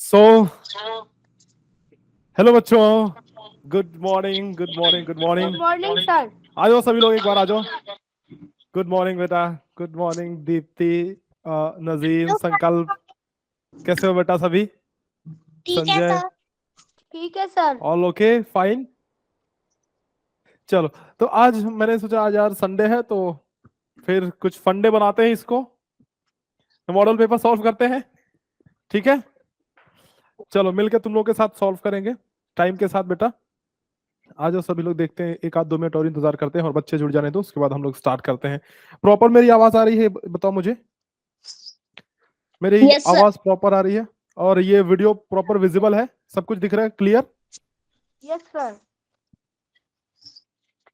सो hello बच्चों, good morning good morning good morning. Good morning sir. आ जाओ सभी लोग, एक बार आ जाओ। गुड मॉर्निंग बेटा, गुड मॉर्निंग दीप्ति, नजीम, संकल्प। कैसे हो बेटा सभी? ठीक है संजय, सर। ठीक है सर। All okay fine. चलो, तो आज मैंने सोचा आज यार संडे है तो फिर कुछ फंडे बनाते हैं इसको, मॉडल पेपर सॉल्व करते हैं। ठीक है, चलो मिलकर तुम लोग के साथ सॉल्व करेंगे टाइम के साथ बेटा। आ जाओ सभी लोग, देखते हैं, एक आध 2 मिनट और इंतजार करते हैं और बच्चे जुड़ जाने दो, उसके बाद हम लोग स्टार्ट करते हैं। प्रॉपर मेरी आवाज आ रही है बताओ मुझे? मेरी यस सर। आवाज प्रॉपर आ रही है और ये वीडियो प्रॉपर विजिबल है? सब कुछ दिख रहा है क्लियर? Yes sir.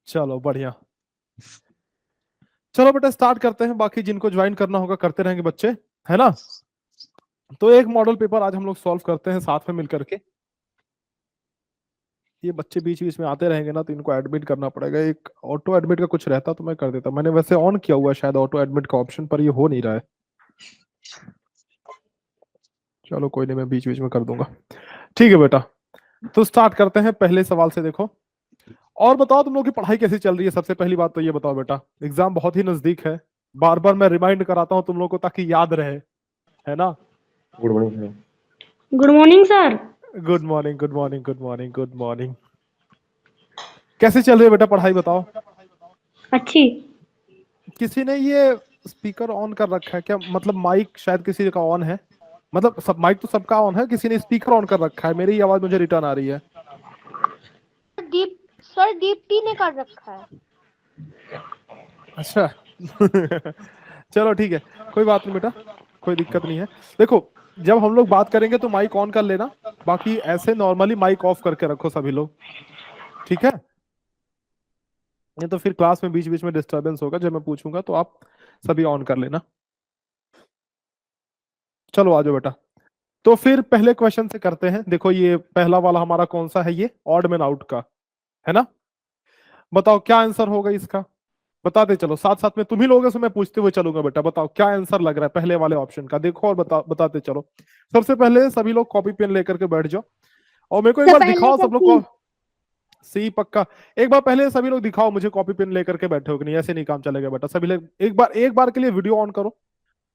चलो बढ़िया। चलो बेटा स्टार्ट करते हैं, बाकी जिनको ज्वाइन करना होगा करते रहेंगे बच्चे, है ना? तो एक मॉडल पेपर आज हम लोग सॉल्व करते हैं साथ में मिलकर के। ये बच्चे बीच बीच में आते रहेंगे ना तो इनको एडमिट करना पड़ेगा। एक ऑटो एडमिट का कुछ रहता तो मैं कर देता, मैंने वैसे ऑन किया हुआ है शायद ऑटो एडमिट का ऑप्शन, पर ये हो नहीं रहा है। चलो कोई नहीं, मैं बीच बीच में कर दूंगा। ठीक है बेटा, तो स्टार्ट करते हैं पहले सवाल से। देखो, और बताओ तुम लोग की पढ़ाई कैसी चल रही है? सबसे पहली बात तो ये बताओ बेटा, एग्जाम बहुत ही नजदीक है, बार बार मैं रिमाइंड कराता हूँ तुम लोग को ताकि याद रहे, है ना? Good morning sir. Good morning sir. Good morning good morning good morning good morning. कैसे चल रही है बेटा पढ़ाई बताओ? अच्छी। किसी ने ये स्पीकर ऑन कर रखा है क्या? मतलब माइक शायद किसी का ऑन है, मतलब सब माइक तो सबका ऑन है, किसी ने स्पीकर ऑन कर रखा है, मेरी ही आवाज मुझे रिटर्न आ रही है। दीप्ति ने कर रखा है। अच्छा चलो ठीक है, कोई बात नहीं बेटा, कोई दिक्कत नहीं है। देखो, जब हम लोग बात करेंगे तो माइक ऑन कर लेना, बाकी ऐसे नॉर्मली माइक ऑफ करके रखो सभी लोग, ठीक है? नहीं तो फिर क्लास में बीच बीच में डिस्टरबेंस होगा, जब मैं पूछूंगा तो आप सभी ऑन कर लेना। चलो आ जाओ बेटा, तो फिर पहले क्वेश्चन से करते हैं। देखो ये पहला वाला हमारा कौन सा है? ये ऑड मैन आउट का है ना? बताओ क्या आंसर होगा इसका, बताते चलो साथ साथ में, तुम ही लोगों से मैं पूछते हुए चलूंगा बेटा। बताओ क्या आंसर लग रहा है पहले वाले ऑप्शन का, देखो और बताते चलो। सबसे पहले सभी लोग कॉपी पेन लेकर के बैठ जाओ और मेरे को एक सर बार पहले दिखाओ का सब लोग को। सी पक्का, एक बार पहले सभी लोग दिखाओ मुझे कॉपी पेन लेकर के बैठे हो कि नहीं, ऐसे नहीं काम चलेगा बेटा। सभी लोग एक बार के लिए वीडियो ऑन करो,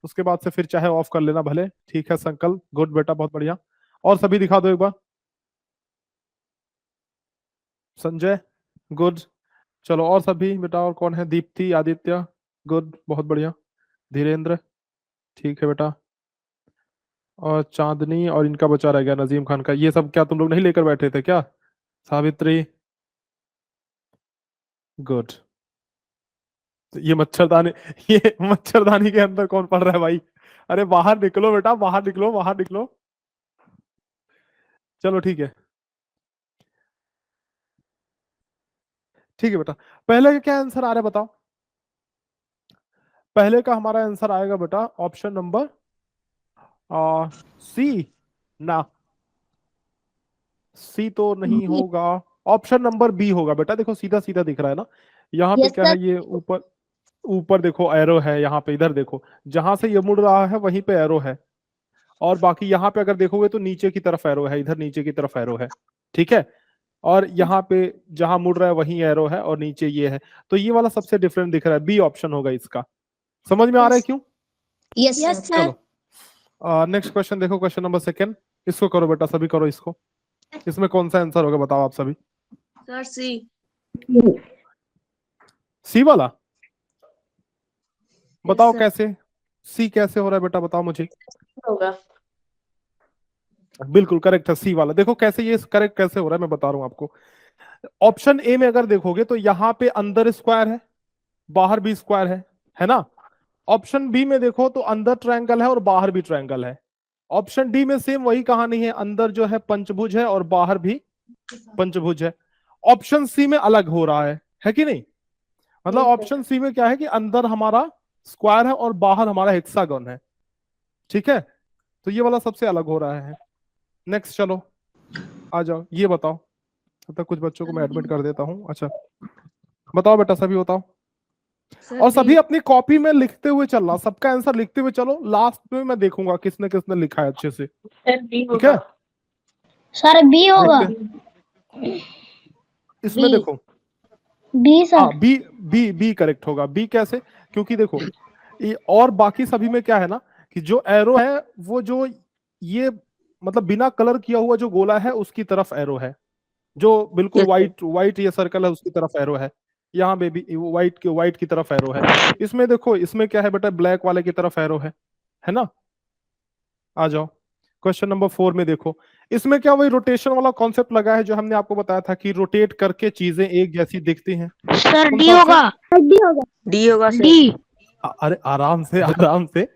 उसके बाद से फिर चाहे ऑफ कर लेना भले, ठीक है? संकल्प गुड बेटा, बहुत बढ़िया। और सभी दिखा दो एक बार। संजय गुड। चलो और सभी बेटा, और कौन है? दीप्ति, आदित्य गुड, बहुत बढ़िया। धीरेन्द्र ठीक है बेटा, और चांदनी, और इनका बचा रह गया नजीम खान का। ये सब क्या तुम लोग नहीं लेकर बैठे थे क्या? सावित्री गुड। तो ये मच्छरदानी ये मच्छरदानी के अंदर कौन पड़ रहा है भाई? अरे बाहर निकलो बेटा, बाहर निकलो, बाहर निकलो। चलो ठीक है, ठीक है बेटा। पहले का क्या आंसर आ रहा है बताओ? पहले का हमारा आंसर आएगा बेटा ऑप्शन नंबर सी ना, सी तो नहीं बी। होगा, ऑप्शन नंबर बी होगा बेटा। देखो सीधा सीधा दिख रहा है ना, यहाँ पे यस क्या सर। है, ये ऊपर ऊपर देखो एरो है, यहाँ पे इधर देखो, जहां से ये मुड़ रहा है वहीं पे एरो है, और बाकी यहाँ पे अगर देखोगे तो नीचे की तरफ एरो है, इधर नीचे की तरफ एरो है, ठीक है? और यहाँ पे जहां मुड़ रहा है वहीं एरो है और नीचे ये है, तो ये वाला सबसे डिफरेंट दिख रहा है, बी ऑप्शन होगा इसका। समझ में आ रहा है क्यों? Yes sir. चलो नेक्स्ट क्वेश्चन देखो, क्वेश्चन नंबर सेकंड। इसको करो बेटा, सभी करो इसको। इसमें कौन सा आंसर होगा बताओ आप सभी? सर सी। सी वाला? बताओ सर कैसे, सी कैसे हो रहा है बेटा बताओ मुझे। होगा। बिल्कुल करेक्ट है सी वाला। देखो कैसे ये करेक्ट कैसे हो रहा है, मैं बता रहा हूं आपको। ऑप्शन ए में अगर देखोगे तो यहाँ पे अंदर स्क्वायर है, बाहर भी स्क्वायर है ना? ऑप्शन बी में देखो तो अंदर ट्रायंगल है और बाहर भी ट्रायंगल है। ऑप्शन डी में सेम वही कहानी है, अंदर जो है पंचभुज है और बाहर भी पंचभुज है। ऑप्शन सी में अलग हो रहा है कि नहीं? मतलब ऑप्शन सी में क्या है कि अंदर हमारा स्क्वायर है और बाहर हमारा हेक्सागन है, ठीक है? तो ये वाला सबसे अलग हो रहा है। नेक्स्ट चलो आ जाओ, ये बताओ। तब तक कुछ बच्चों को मैं एडमिट कर देता हूँ। अच्छा बताओ बेटा, सभी बताओ। सर और डी। सभी अपनी कॉपी में लिखते हुए चलना, सबका आंसर लिखते हुए चलो, लास्ट में मैं देखूंगा किसने किसने लिखा है अच्छे से। सर डी ठीक है, सर बी होगा। देखते हैं इसमें। बी। देखो बी हाँ, sir. B B B correct होगा। बी कैसे? क्योंकि देखो ये और बाकी सभी में क्या है ना, कि जो एरो है वो जो ये मतलब बिना कलर किया हुआ जो गोला है उसकी तरफ एरो है, जो बिल्कुल यस सर। व्हाइट व्हाइट ये सर्कल है उसकी तरफ एरो है। यहाँ पे भी व्हाइट की तरफ एरो है। इसमें देखो, इसमें क्या है बेटा, ब्लैक वाले की तरफ एरो है ना। आ जाओ क्वेश्चन नंबर 4 में देखो, इसमें क्या वही रोटेशन वाला कॉन्सेप्ट लगा है जो हमने आपको बताया था कि रोटेट करके चीजें एक जैसी दिखती हैं। सर कौन डी सा होगा। ऑप्शन? डी होगा। डी होगा सर। डी। अरे आराम से आराम से।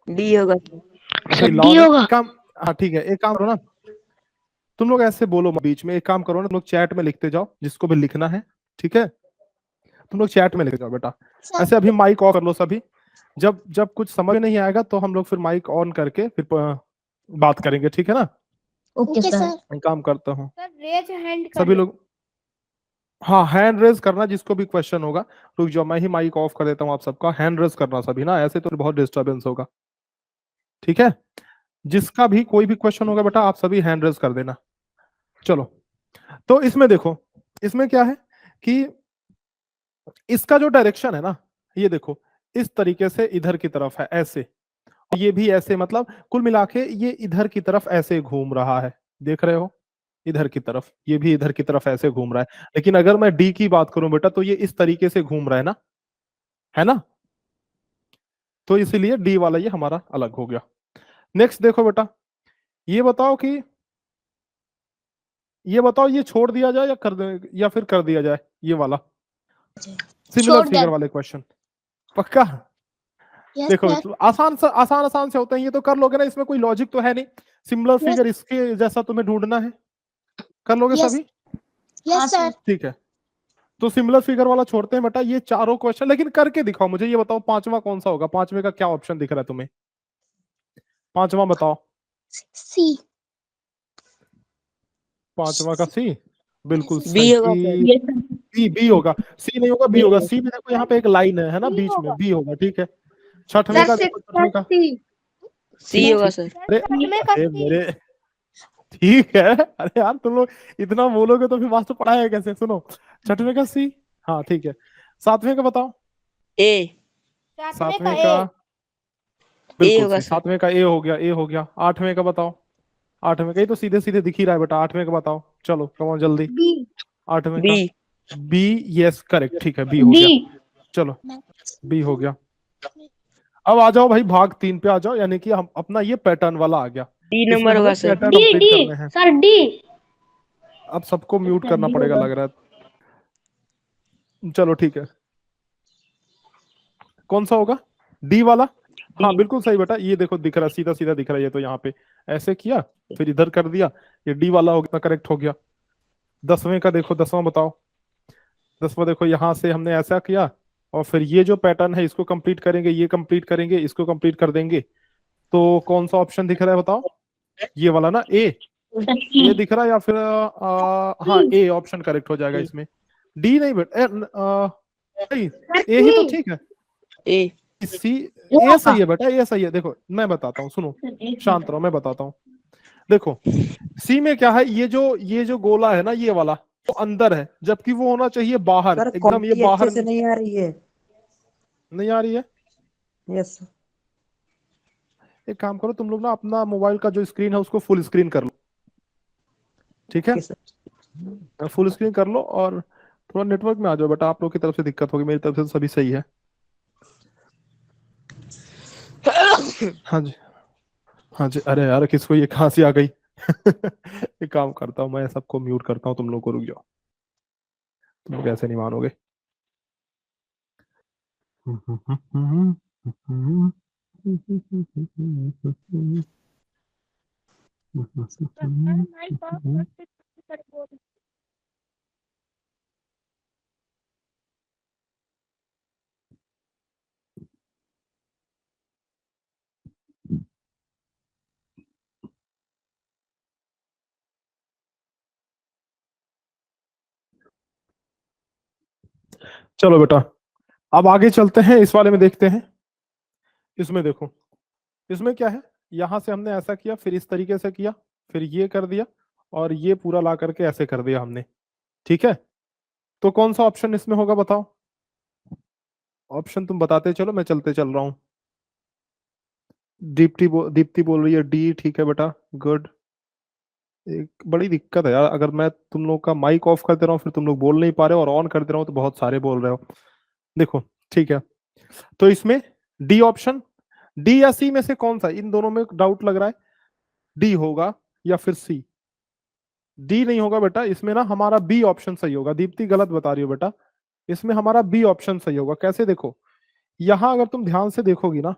डी होगा सर। अच्छा सर लाओ डी ना होगा। एक काम। हाँ ठीक है, एक काम करो ना, तुम लोग ऐसे बोलो मत बीच में, एक काम करो ना, तुम लोग चैट में लिखते जाओ जिसको भी लिखना है। ठीक है, तुम लोग चैट में लिख जाओ बेटा। ऐसे अभी माइक ऑफ कर लो सभी। जब जब कुछ समझ में नहीं आएगा तो हम लोग फिर माइक ऑन करके फिर बात करेंगे, ठीक है ना। Okay sir. एक काम करता हूँ, सर रेज हैंड कर सभी लोग हाँ हैंड रेज करना जिसको भी क्वेश्चन होगा। रुक जाओ, मैं ही माइक ऑफ कर देता हूँ आप सबका, हैंड रेज करना सभी ना, ऐसे तो बहुत डिस्टरबेंस होगा। ठीक है, जिसका भी कोई भी क्वेश्चन होगा बेटा आप सभी हैंड रेज कर देना। चलो, तो इसमें देखो, इसमें क्या है कि इसका जो डायरेक्शन है ना, ये देखो इस तरीके से इधर की तरफ है ऐसे, ये भी ऐसे, मतलब कुल मिला के ये इधर की तरफ ऐसे घूम रहा है, देख रहे हो, इधर की तरफ, ये भी इधर की तरफ ऐसे घूम रहा है। लेकिन अगर मैं डी की बात करूं बेटा तो ये इस तरीके से घूम रहा है ना। तो इसीलिए डी वाला ये हमारा अलग हो गया। नेक्स्ट देखो बेटा, ये बताओ कि ये बताओ ये छोड़ दिया जाए या कर दे, या फिर कर दिया जाए ये वाला सिमिलर छोड़ फिगर दे। वाले क्वेश्चन। पक्का? यस देखो सर। तो आसान से होते हैं, ये तो कर लोगे ना, इसमें कोई लॉजिक तो है नहीं। Similar yes. फिगर इसके जैसा तुम्हें ढूंढना है, कर लोगे यस। सभी? Yes sir. ठीक है, तो सिमिलर फिगर वाला छोड़ते हैं बेटा, ये चारों क्वेश्चन लेकिन करके दिखाओ मुझे। ये बताओ पांचवा कौन सा होगा, पांचवे का क्या ऑप्शन दिख रहा है तुम्हें, पांचवा बताओ। सी। पांचवा का सी, बिल्कुल बी होगा सही। सर। बी बी होगा, सी नहीं होगा, बी होगा। सी में देखो यहाँ पे एक लाइन है ना बीच में, बी होगा। ठीक है, छठवें सर का देखो, छठवें का सी। सी होगा सर। अरे अरे मेरे, ठीक है। अरे यार तुम लोग इतना बोलोगे तो फिर मास्टर पढ़ाएगा कैसे, सुनो। छठवें का सी, हाँ ठीक है। सातवें का बताओ। ए। सातवें का ए बिल्कुल होगा सही, सर। सातवें का ए हो गया, ए हो गया। आठवें का बताओ। आठवें का, ये तो सीधे सीधे दिख ही रहा है बेटा, आठवें का बताओ, चलो कमो जल्दी। बी। आठवें बी। का बी, यस करेक्ट, ठीक है बी हो बी। गया। चलो बी हो गया। अब आ जाओ भाई भाग 3 पे आ जाओ, यानी कि हम अपना ये पैटर्न वाला आ गया। डी इसमें नंबर हमें होगा sir. Pattern D. Complete D करने हैं। Sir D. अब सबको म्यूट करना पड़ेगा लग रहा है। चलो ठीक है, कौन सा होगा, डी वाला। हाँ डी। बिल्कुल सही बेटा, ये देखो दिख रहा है, सीधा सीधा दिख रहा है ये तो, यहाँ पे ऐसे किया फिर इधर कर दिया, ये डी वाला हो गया, करेक्ट हो गया। 10वें का देखो, 10वां बताओ। 10वां देखो, यहाँ से हमने ऐसा किया और फिर ये जो पैटर्न है इसको कंप्लीट करेंगे, ये कंप्लीट करेंगे, इसको कंप्लीट कर देंगे। तो कौन सा ऑप्शन दिख रहा है बताओ, ये वाला ना, ए दिख रहा है या फिर हाँ ए ऑप्शन करेक्ट हो जाएगा इसमें। डी नहीं बेटा, नहीं, ए ही तो ठीक है। ए। सी, ए सही है बेटा, ए सही है। देखो मैं बताता हूँ, सुनो शांत रहो, मैं बताता हूँ। देखो सी में क्या है, ये जो गोला है ना ये वाला, वो अंदर है, जबकि वो होना चाहिए बाहर, सर एकदम ये क्वालिटी अच्छे बाहर। से नहीं आ रही है। नहीं आ रही है? यस। एक काम करो तुम लोग ना, अपना मोबाइल का जो स्क्रीन है उसको फुल स्क्रीन कर लो, ठीक है। Okay sir. फुल स्क्रीन कर लो और थोड़ा नेटवर्क में आ जाओ बेटा, आप लोग की तरफ से दिक्कत होगी, मेरी तरफ से तो सभी सही है। हाँ जी, हाँ जी। अरे यार किसको ये खांसी आ गई। एक काम करता हूँ, मैं सबको म्यूट करता हूँ, तुम लोग को, रुक जाओ, तुम लोग ऐसे नहीं मानोगे। चलो बेटा, अब आगे चलते हैं, इस वाले में देखते हैं। इसमें देखो, इसमें क्या है, यहां से हमने ऐसा किया, फिर इस तरीके से किया, फिर ये कर दिया, और ये पूरा ला करके ऐसे कर दिया हमने। ठीक है, तो कौन सा ऑप्शन इसमें होगा बताओ? ऑप्शन तुम बताते चलो, मैं चलते चल रहा हूं। दीप्ति बोल रही है डी। ठीक है बेटा, गुड। एक बड़ी दिक्कत है यार, अगर मैं तुम लोग का माइक ऑफ कर दे रहा हूँ फिर तुम लोग बोल नहीं पा रहे हो, और ऑन कर दे रहा हूँ तो बहुत सारे बोल रहे हो। देखो, ठीक है, तो इसमें डी ऑप्शन, डी या सी में से कौन सा, इन दोनों में डाउट लग रहा है, डी होगा या फिर सी? डी नहीं होगा बेटा, इसमें ना हमारा बी ऑप्शन सही होगा। दीप्ति गलत बता रही हो बेटा, इसमें हमारा बी ऑप्शन सही होगा। कैसे? देखो, यहां अगर तुम ध्यान से देखोगी ना,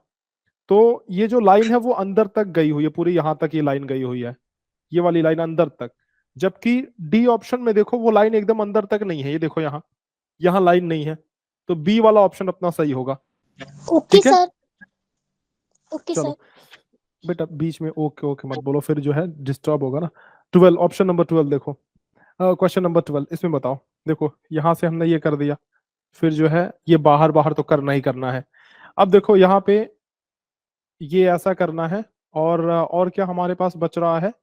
तो ये जो लाइन है वो अंदर तक गई हुई है, पूरी यहां तक ये लाइन गई हुई है, ये वाली लाइन अंदर तक। जबकि डी ऑप्शन में देखो, वो लाइन एकदम अंदर तक नहीं है, ये देखो यहाँ, यहाँ लाइन नहीं है, तो बी वाला ऑप्शन अपना सही होगा। ओके ठीक है, सर, ओके चलो सर। बेटा, बीच में ओके ओके मत बोलो, फिर जो है डिस्टर्ब होगा ना। 12, ऑप्शन नंबर 12 देखो, क्वेश्चन नंबर 12, इसमें बताओ। देखो, यहां से हमने ये कर दिया, फिर जो है ये बाहर बाहर तो करना ही करना है। अब देखो यहाँ पे ये ऐसा करना है, और क्या हमारे पास बच रहा है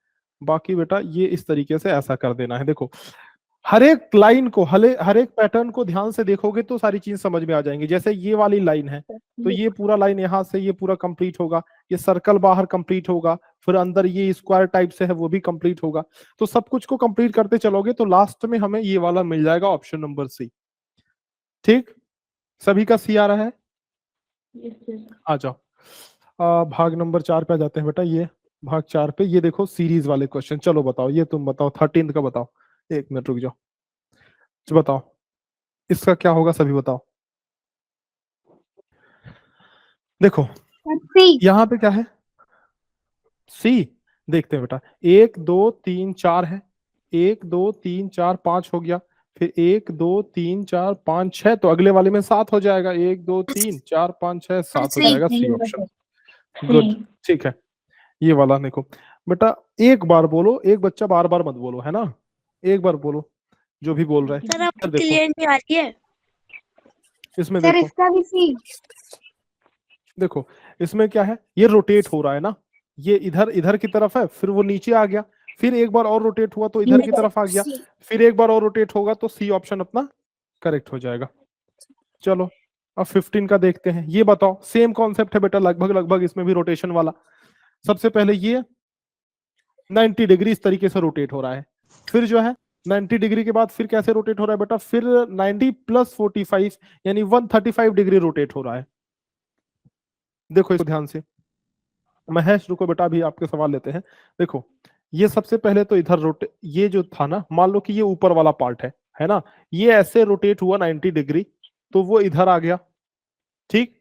बाकी बेटा, ये इस तरीके से ऐसा कर देना है। देखो, हर एक लाइन को, हर एक पैटर्न को ध्यान से देखोगे तो सारी चीज समझ में आ जाएंगी। जैसे ये वाली लाइन है, तो ये पूरा लाइन यहाँ से ये पूरा कंप्लीट होगा, ये सर्कल बाहर कंप्लीट होगा, फिर अंदर ये स्क्वायर टाइप से है वो भी कंप्लीट होगा। तो सब कुछ को कंप्लीट करते चलोगे तो लास्ट में हमें ये वाला मिल जाएगा, ऑप्शन नंबर सी। ठीक, सभी का सी आ रहा है? आ जाओ, भाग नंबर 4 पे आ जाते हैं बेटा। ये भाग 4 पे, ये देखो सीरीज वाले क्वेश्चन। चलो बताओ, ये तुम बताओ 13 का बताओ। एक मिनट रुक जाओ, बताओ इसका क्या होगा, सभी बताओ। देखो सी। यहाँ पे क्या है, सी। देखते हैं बेटा, 1 2 3 4 है, 1 2 3 4 5 हो गया, फिर 1 2 3 4 5 6, तो अगले वाले में 7 हो जाएगा। 1 2 3 4 5 6 7 हो जाएगा, सी ऑप्शन। गुड, ठीक है। ये वाला देखो बेटा, एक बार बोलो, एक बच्चा बार बार मत बोलो, है ना, एक बार बोलो जो भी बोल रहे हैं। सर आपको देखो क्लियर नहीं आ रही है? इसमें सर देखो, इसका भी सी। देखो इसमें क्या है, ये रोटेट हो रहा है ना, ये इधर इधर की तरफ है, फिर वो नीचे आ गया, फिर एक बार और रोटेट हुआ तो इधर की तरफ आ गया, फिर एक बार और रोटेट होगा तो सी ऑप्शन अपना करेक्ट हो जाएगा। चलो अब 15 का देखते हैं। ये बताओ, सेम कॉन्सेप्ट है बेटा, लगभग लगभग इसमें भी रोटेशन वाला। सबसे पहले ये 90 डिग्री इस तरीके से रोटेट हो रहा है, फिर जो है 90 डिग्री के बाद फिर कैसे रोटेट हो रहा है बेटा, फिर 90 प्लस 45 यानी 135 डिग्री रोटेट हो रहा है। देखो इसको ध्यान से, महेश रुको बेटा, अभी आपके सवाल लेते हैं। देखो, ये सबसे पहले तो इधर ये जो था ना, मान लो कि ये ऊपर वाला पार्ट है ना, ये ऐसे रोटेट हुआ 90 डिग्री, तो वो इधर आ गया। ठीक,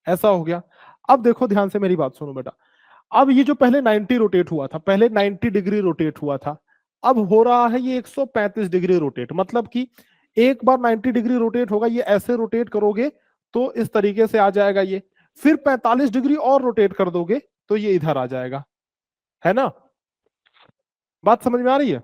ऐसा हो गया। अब देखो ध्यान से मेरी बात सुनो बेटा, अब ये जो पहले 90 रोटेट हुआ था, पहले 90 डिग्री रोटेट हुआ था, अब हो रहा है ये 135 डिग्री रोटेट। मतलब कि एक बार 90 डिग्री रोटेट होगा, ये ऐसे रोटेट करोगे तो इस तरीके से आ जाएगा ये, फिर 45 डिग्री और रोटेट कर दोगे तो ये इधर आ जाएगा, है ना? बात समझ में आ रही है?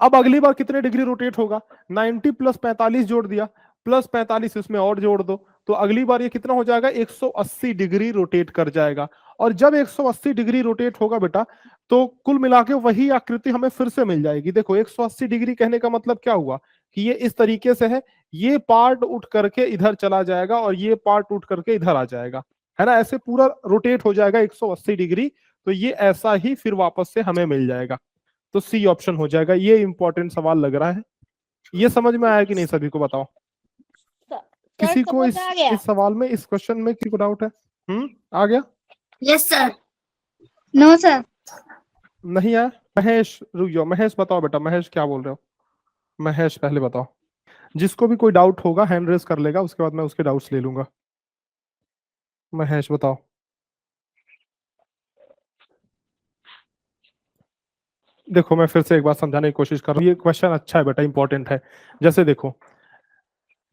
अब अगली बार कितने डिग्री रोटेट होगा, 90 प्लस 45 जोड़ दिया, प्लस 45 इसमें और जोड़ दो, तो अगली बार ये कितना हो जाएगा, 180 डिग्री रोटेट कर जाएगा। और जब 180 डिग्री रोटेट होगा बेटा, तो कुल मिला के वही आकृति हमें फिर से मिल जाएगी। देखो 180 डिग्री कहने का मतलब क्या हुआ कि ये इस तरीके से है, ये पार्ट उठ करके इधर चला जाएगा और ये पार्ट उठ करके इधर आ जाएगा, है ना, ऐसे पूरा रोटेट हो जाएगा 180 डिग्री। तो ये ऐसा ही फिर वापस से हमें मिल जाएगा, तो सी ऑप्शन हो जाएगा। ये इंपॉर्टेंट सवाल लग रहा है, ये समझ में आया कि नहीं सभी को बताओ? किसी को इस सवाल में, इस क्वेश्चन में किसी को डाउट है? आ गया? Yes sir. No sir. नहीं आया? महेश रुक जाओ, महेश बताओ बेटा, महेश क्या बोल रहे हो? महेश पहले बताओ, जिसको भी कोई डाउट होगा हैंड रेस कर लेगा, उसके बाद मैं उसके डाउट्स ले लूंगा। महेश बताओ। देखो मैं फिर से एक बार समझाने की कोशिश कर रहा हूँ, ये क्वेश्चन अच्छा है बेटा, इंपॉर्टेंट है। जैसे देखो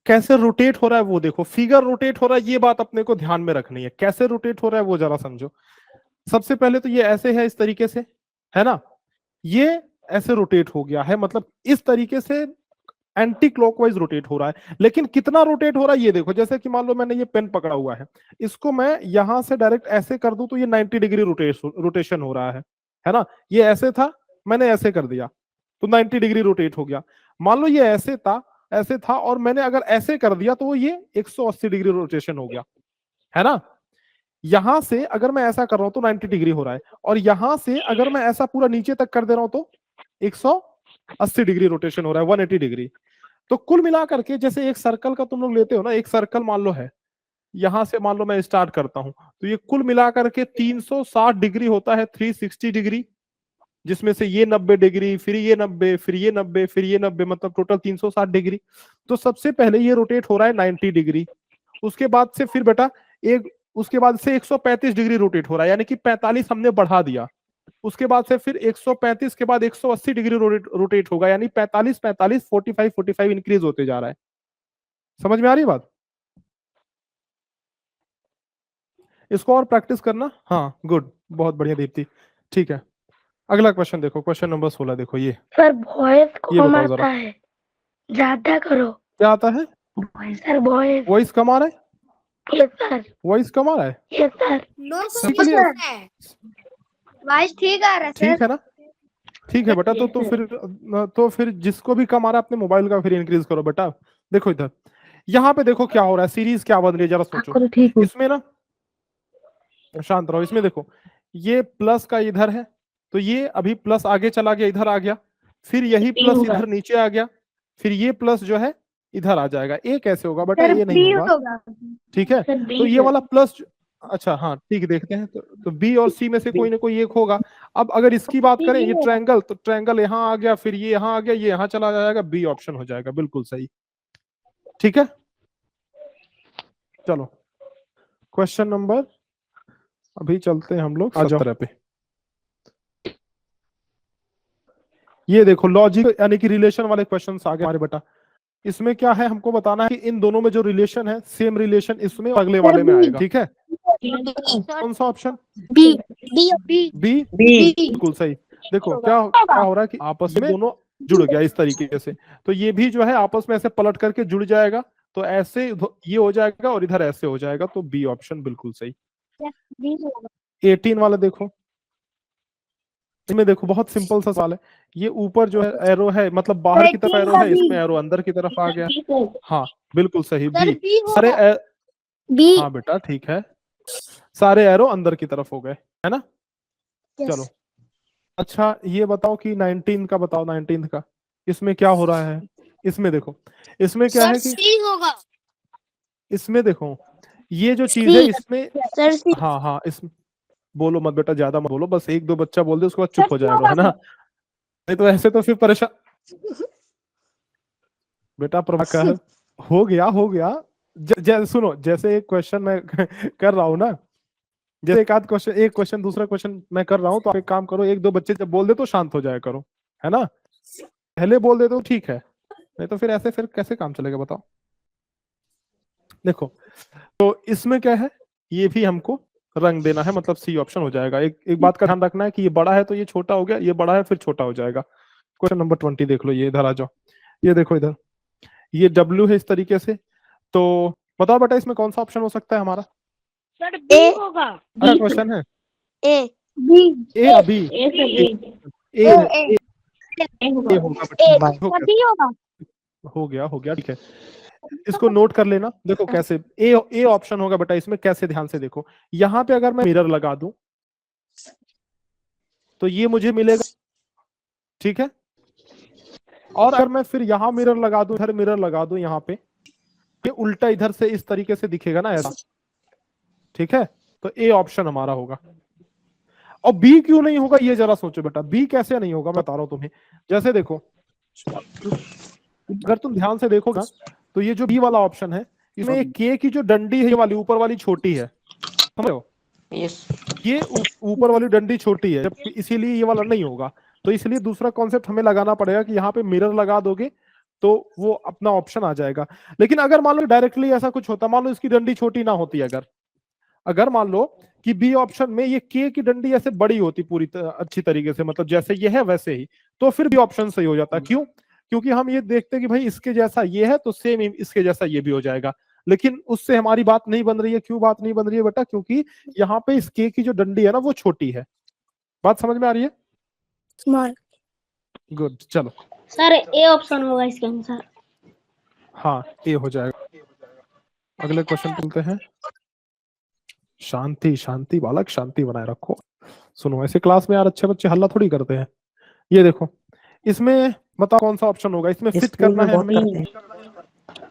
कैसे रोटेट हो रहा है वो देखो, फिगर रोटेट हो रहा है, ये बात अपने को ध्यान में रखनी है। कैसे रोटेट हो रहा है वो जरा समझो। सबसे पहले तो ये ऐसे है, इस तरीके से, है ना, ये ऐसे रोटेट हो गया है, मतलब इस तरीके से एंटी क्लॉकवाइज रोटेट हो रहा है। लेकिन कितना रोटेट हो रहा है ये देखो, जैसे कि मान लो मैंने ये पेन पकड़ा हुआ है, इसको मैं यहां से डायरेक्ट ऐसे कर दूं तो ये 90 डिग्री रोटेशन हो रहा है ना। ये ऐसे था, मैंने ऐसे कर दिया तो 90 डिग्री रोटेट हो गया। मान लो ये ऐसे था और मैंने अगर ऐसे कर दिया तो ये 180 डिग्री रोटेशन हो गया, है ना। यहां से अगर मैं ऐसा कर रहा हूं तो 90 डिग्री हो रहा है, और यहां से अगर मैं ऐसा पूरा नीचे तक कर दे रहा हूं तो 180 डिग्री रोटेशन हो रहा है, 180 डिग्री। तो कुल मिलाकर के जैसे एक सर्कल का तुम लोग लेते हो ना, एक सर्कल मान लो है, यहां से मान लो मैं स्टार्ट करता हूं तो ये कुल मिलाकर के 360 डिग्री होता है, 360 डिग्री, जिसमें से ये 90 डिग्री, फिर ये 90, फिर ये 90, फिर ये 90, मतलब टोटल 360 डिग्री। तो सबसे पहले ये रोटेट हो रहा है 90 डिग्री, उसके बाद से फिर बेटा उसके बाद से 135 डिग्री रोटेट हो रहा है, यानी कि 45 हमने बढ़ा दिया। उसके बाद से फिर 135 के बाद 180 डिग्री रोटेट होगा, यानी 45 45 45 45 इंक्रीज होते जा रहा है। समझ में आ रही है बात? इसको और प्रैक्टिस करना। हाँ गुड, बहुत बढ़िया दीप्ति, ठीक है। अगला क्वेश्चन देखो, क्वेश्चन नंबर 16 देखो। ये सर वॉइस ये कम बताओ आता जरा, है, ज्यादा करो। क्या आता है? Sir voice. वॉइस कम आ रहा है? Yes sir. वॉइस कम आ रहा है? Yes sir. नो Simple ही है। वॉइस ठीक आ रहा है ठीक सर। है ना, ठीक है बेटा। तो फिर जिसको भी कम आ रहा है अपने मोबाइल का फिर इंक्रीज करो बेटा। देखो इधर, यहाँ पे देखो क्या हो रहा है, सीरीज क्या बन रही है जरा सोचो। ठीक है। इसमें ना, शांत रहो, इसमें देखो ये प्लस का इधर है, तो ये अभी प्लस आगे चला गया, इधर आ गया, फिर यही प्लस इधर नीचे आ गया, फिर ये प्लस जो है इधर आ जाएगा। ए कैसे होगा बेटा? सर ये नहीं बी होगा, होगा। ठीक है। सर बी तो ये वाला प्लस, अच्छा हाँ ठीक, देखते हैं। तो बी और सी में से कोई ना कोई एक होगा। अब अगर इसकी बात करें, ये ट्रायंगल, तो ट्रायंगल यहाँ आ गया, फिर ये यहाँ आ गया, ये यहाँ चला जाएगा, बी ऑप्शन हो जाएगा, बिल्कुल सही, ठीक है। चलो क्वेश्चन नंबर, अभी चलते हैं हम लोग 17 पे। ये देखो लॉजिक यानी कि रिलेशन वाले क्वेश्चन आ गए हमारे बेटा। इसमें क्या है, हमको बताना है कि इन दोनों में जो रिलेशन है, सेम रिलेशन इसमें और अगले वाले में आएगा, ठीक है। कौन सा option? B B B B, B. बिल्कुल सही। देखो क्या हो रहा है कि आपस में दोनों जुड़ गया इस तरीके से, तो ये भी जो है आपस में ऐसे पलट करके जुड़ जाएगा, तो ऐसे ये हो जाएगा और इधर ऐसे हो जाएगा, तो बी ऑप्शन बिल्कुल सही। 18 वाला देखो, इसमें देखो बहुत सिंपल सा सवाल है। ये ऊपर जो है एरो है, मतलब बाहर की तरफ एरो है, इसमें एरो अंदर की तरफ आ गया। हाँ बिल्कुल सही, बी। सारे बी। हाँ बेटा ठीक है, सारे एरो अंदर की तरफ हो गए, है ना। चलो अच्छा ये बताओ कि 19 का बताओ, 19 का इसमें क्या हो रहा है। इसमें देखो, इसमें क्या है कि सी होगा। इसमें देखो ये जो चीज है इसमें, सर सी। हाँ हाँ, इसमें बोलो मत बेटा, ज्यादा मत बोलो, बस एक दो बच्चा बोल दे उसके बाद चुप हो जाएगा, है ना। नहीं तो ऐसे तो फिर परेशान बेटा। प्रभाकर हो गया सुनो, जैसे एक क्वेश्चन मैं कर रहा हूं ना, जैसे एक क्वेश्चन दूसरा क्वेश्चन मैं कर रहा हूं, तो आप एक काम करो, एक दो बच्चे जब बोल दे तो शांत हो जाया करो, है ना। पहले बोल दे तो ठीक है, नहीं तो फिर ऐसे फिर कैसे काम चलेगा बताओ। देखो तो इसमें क्या है, ये भी हमको रंग देना है, मतलब सी ऑप्शन हो जाएगा। एक बात का ध्यान रखना है कि ये बड़ा है तो ये छोटा हो गया, ये बड़ा है फिर छोटा हो जाएगा। क्वेश्चन नंबर 20 देख लो, ये इधर आ जाओ, ये देखो इधर, ये W है इस तरीके से, तो बताओ बेटा इसमें कौन सा ऑप्शन हो सकता है हमारा? सर बी होगा। क्या क्वेश्चन है? ए बी ए अभी ए होगा बेटा, बी होगा। हो गया ठीक है। इसको नोट कर लेना। देखो कैसे, ए ऑप्शन होगा बेटा इसमें, कैसे ध्यान से देखो। यहां पे अगर मैं मिरर लगा दूं तो ये मुझे मिलेगा, ठीक है। और अगर मैं फिर यहां मिरर लगा दूं, इधर मिरर लगा दूं, यहाँ पे ये उल्टा इधर से इस तरीके से दिखेगा ना ऐसा, ठीक है। तो ए ऑप्शन हमारा होगा। और बी क्यों नहीं होगा ये जरा सोचो बेटा, बी कैसे नहीं होगा, बता रहा हूं तुम्हें। जैसे देखो, अगर तुम ध्यान से देखोगा तो ये जो बी वाला ऑप्शन है, इसमें एक के की जो डंडी है, ये वाली ऊपर वाली छोटी है, समझ रहे हो। यस ये ऊपर वाली डंडी छोटी है, जब इसीलिए ये वाला नहीं होगा। तो इसलिए दूसरा कॉन्सेप्ट हमें लगाना पड़ेगा कि यहाँ पे मिरर लगा दोगे तो वो अपना ऑप्शन आ जाएगा। लेकिन अगर मान लो डायरेक्टली ऐसा कुछ होता, मान लो इसकी डंडी छोटी ना होती, अगर मान लो कि बी ऑप्शन में ये के की डंडी ऐसे बड़ी होती पूरी अच्छी तरीके से, मतलब जैसे ये है वैसे ही, तो फिर भी ऑप्शन सही हो जाता। क्यों? क्योंकि हम ये देखते हैं कि भाई इसके जैसा ये है तो सेम इसके जैसा ये भी हो जाएगा, लेकिन उससे हमारी बात नहीं बन रही है। क्यों बात नहीं बन रही है बेटा? क्योंकि यहाँ पे इस के की जो डंडी है ना वो छोटी है। बात समझ में आ रही है? स्मॉल। गुड, चलो। सर ए ऑप्शन होगा इसके आंसर। हाँ, ए हो जाएगा। अगले क्वेश्चन चलते हैं। शांति शांति बालक, शांति बनाए रखो। सुनो, ऐसे क्लास में यार अच्छे बच्चे हल्ला थोड़ी करते हैं। ये देखो, इसमें बताओ कौन सा ऑप्शन होगा? इसमें फिट स्कूल करना में है बहुत हमें। करते हैं।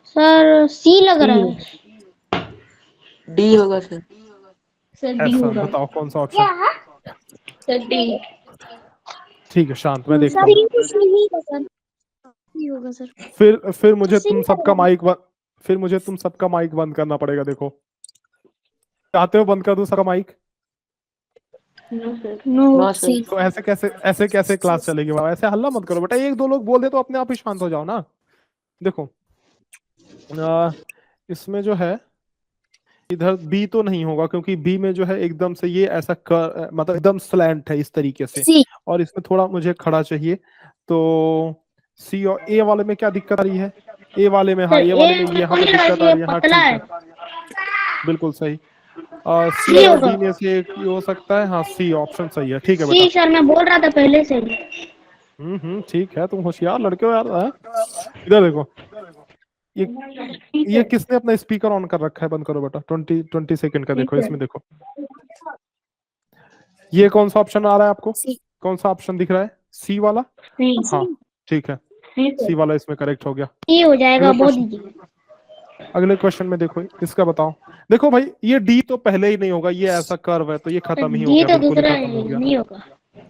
सर सी लग रहा है। डी होगा सर। सर डी ऐसा होगा। बताओ कौन सा ऑप्शन? Sir D. ठीक है शांत, मैं देखता सर हूँ। ये कुछ नहीं होगा सर। सी होगा सर। फिर मुझे सी तुम लग सबका रहा है। माइक फिर मुझे तुम सबका माइक बंद करना पड़ेगा। देखो, चाहते हो बंद कर दूं सबका माइक? नो नो सी। सर। तो ऐसे कैसे क्लास चलेगी बाबा? ऐसे हल्ला मत करो बेटा। एक दो लोग बोल दे तो अपने आप ही शांत हो जाओ ना। देखो, इसमें जो है इधर बी तो नहीं होगा, क्योंकि बी में जो है एकदम से ये ऐसा मतलब एकदम स्लैंट है इस तरीके से, सी। और इसमें थोड़ा मुझे खड़ा चाहिए। तो सी और ए वाले में क्या दिक्कत आ रही है? ए वाले में, हाँ सर ए वाले में ये यहाँ पे दिक्कत आ रही है। हाँ पतला ठीक है। है, बिल्कुल सही। और सी सी और होगा। डी में से एक हो सकता है। हाँ, सी ऑप्शन सही है। ठीक है बेटा। सी सर मैं बोल रहा था पहले से। ठीक है, तुम होशियार लड़के हो यार। इधर देखो, ये ये किसने अपना स्पीकर ऑन कर रखा है? बंद करो बेटा। 20 सेकंड का देखो, इसमें देखो ये कौन सा ऑप्शन आ रहा है आपको? सी। कौन सा ऑप्शन दिख रहा है? सी वाला। हाँ ठीक है, सी वाला इसमें करेक्ट हो गया। सी हो जाएगा, अगले बोल क्वेश्चन दीजिए। अगले क्वेश्चन में देखो, इसका बताओ। देखो भाई, ये डी तो पहले ही नहीं होगा, ये ऐसा कर्व है तो ये खत्म ही हो डी गया, तो बिल्कुल ही दूसरा खत्म हो गया, नहीं होगा।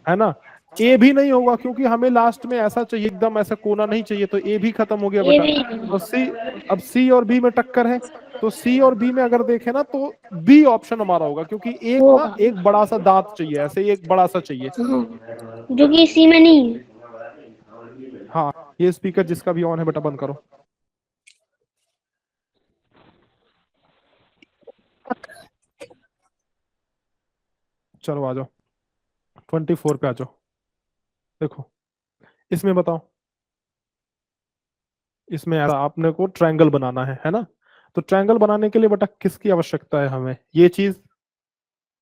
है ना? ए भी नहीं होगा, क्योंकि हमें लास्ट में ऐसा चाहिए, एकदम ऐसा कोना नहीं चाहिए, तो ए भी खत्म हो गया ये बेटा। भी तो सी, अब सी और बी में टक्कर है, तो सी और बी में अगर देखें ना तो बी ऑप्शन हमारा होगा, क्योंकि एक ना होगा। एक बड़ा सा दांत चाहिए, ऐसे एक बड़ा सा चाहिए। हाँ, जो कि सी में नहीं है। हाँ, ये स्पीकर जिसका भी ऑन है बेटा बंद करो। चलो आ जाओ, 24 पे आ जाओ। देखो, इसमें बताओ, इसमें ऐसा आपने को ट्रायंगल बनाना है ना? तो ट्रायंगल बनाने के लिए बेटा किसकी आवश्यकता है हमें? ये चीज,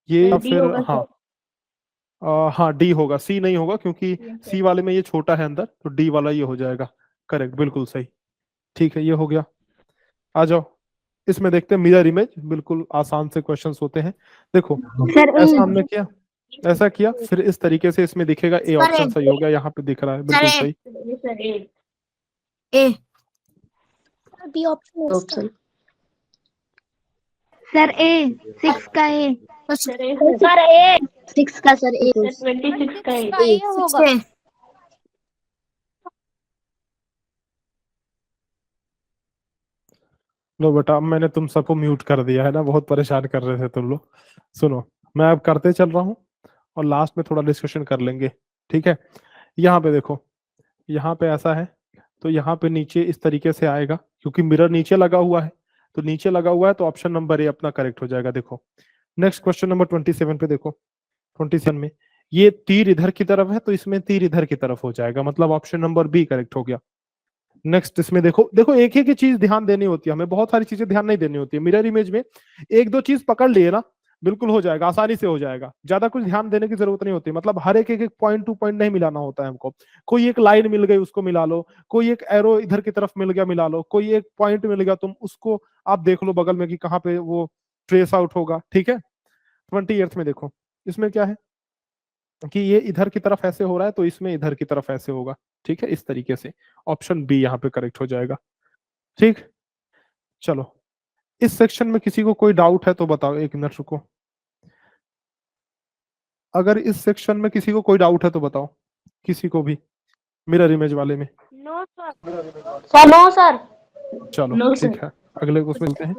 ये या फिर हाँ हाँ डी होगा, सी नहीं होगा, क्योंकि सी वाले में ये छोटा है अंदर, तो डी वाला ये हो जाएगा। करेक्ट, बिल्कुल सही। ठीक है, ये हो गया। आ जाओ, इसमें देखते हैं मिरर इमेज। बिल्कुल आसान से क्वेश्चंस होते हैं। देखो, सर ऐसा हमने किया, ऐसा किया, फिर इस तरीके से इसमें दिखेगा। ए ऑप्शन सही हो गया, यहाँ पे दिख रहा है, बिल्कुल सही। ए। बी ऑप्शन ऑप्शन सर ए 6 का ए। सर ए 6 का सर ए 26 का ए। ए होगा। लो बेटा, अब मैंने तुम सबको म्यूट कर दिया है ना, बहुत परेशान कर रहे थे तुम लोग। सुनो, मैं अब करते चल रहा हूँ और लास्ट में थोड़ा डिस्कशन कर लेंगे, ठीक है? यहाँ पे देखो, यहाँ पे ऐसा है, तो यहाँ पे नीचे इस तरीके से आएगा, क्योंकि मिरर नीचे लगा हुआ है, तो नीचे लगा हुआ है, तो ऑप्शन नंबर ए अपना करेक्ट हो जाएगा। देखो, नेक्स्ट क्वेश्चन नंबर 27 पे देखो। 27 में ये तीर इधर की तरफ है, तो इसमें तीर इधर की तरफ हो जाएगा, मतलब ऑप्शन नंबर बी करेक्ट हो गया। नेक्स्ट इसमें देखो, देखो एक एक चीज ध्यान देनी होती है हमें, बहुत सारी चीजें ध्यान नहीं देनी होती है। मिरर इमेज में एक दो चीज पकड़ लिए ना, बिल्कुल हो जाएगा, आसानी से हो जाएगा, ज्यादा कुछ ध्यान देने की जरूरत नहीं होती। मतलब हर एक एक पॉइंट टू पॉइंट नहीं मिलाना होता है हमको। कोई एक लाइन मिल गई उसको मिला लो, कोई एक एरो इधर की तरफ मिल गया मिला लो, कोई एक पॉइंट मिल गया तुम उसको आप देख लो बगल में कि कहाँ पे वो ट्रेस आउट होगा, ठीक है? 28 में देखो, इसमें क्या है कि ये इधर की तरफ ऐसे हो रहा है, तो इसमें इधर की तरफ ऐसे होगा, ठीक है? इस तरीके से ऑप्शन बी यहाँ पे करेक्ट हो जाएगा। ठीक, चलो, इस सेक्शन में किसी को कोई डाउट है तो बताओ, एक मिनट रुको। अगर इस सेक्शन में किसी को कोई डाउट है तो बताओ, किसी को भी मिरर इमेज वाले में। No sir. Sir no sir. चलो No, ठीक sir. है, अगले को मिलते हैं।